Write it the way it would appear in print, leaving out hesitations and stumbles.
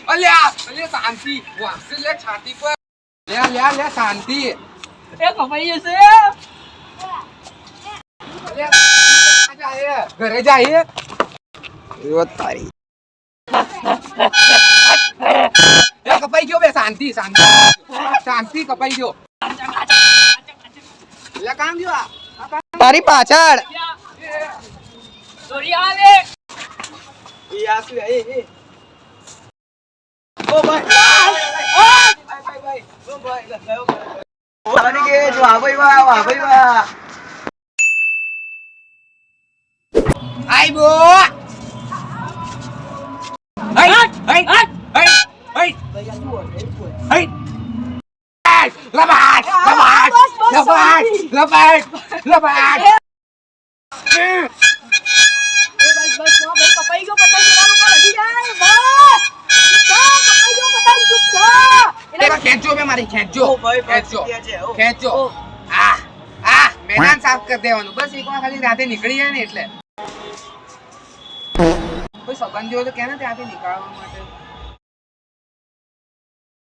અલ્યા શાંતિ વાસે લે છાતી પર લે શાંતિ એ કમાઈ જશે અલ્યા ઘરે જાય યો તારી કપાઈ ગયો બે શાંતિ કપાઈ ગયો લે કામ ગયો તારી પાછળ દોરી આવે એ આસુ એ ઓ ભાઈ ઓ ભાઈ ગયો આની કે જો આ ભાઈ વાહ આઈ બો લબાડ કપાઈ ગયો પતંગ હજી જાય બસ ખેંચો બે મારી ખેંચો મેદાન સાફ કરી દેવાનું બસ એક વાર ખાલી રાતે નીકળી જાય ને એટલે કોઈ સંબંધીઓ તો કે ને ત્યાંથી નીકળવા માટે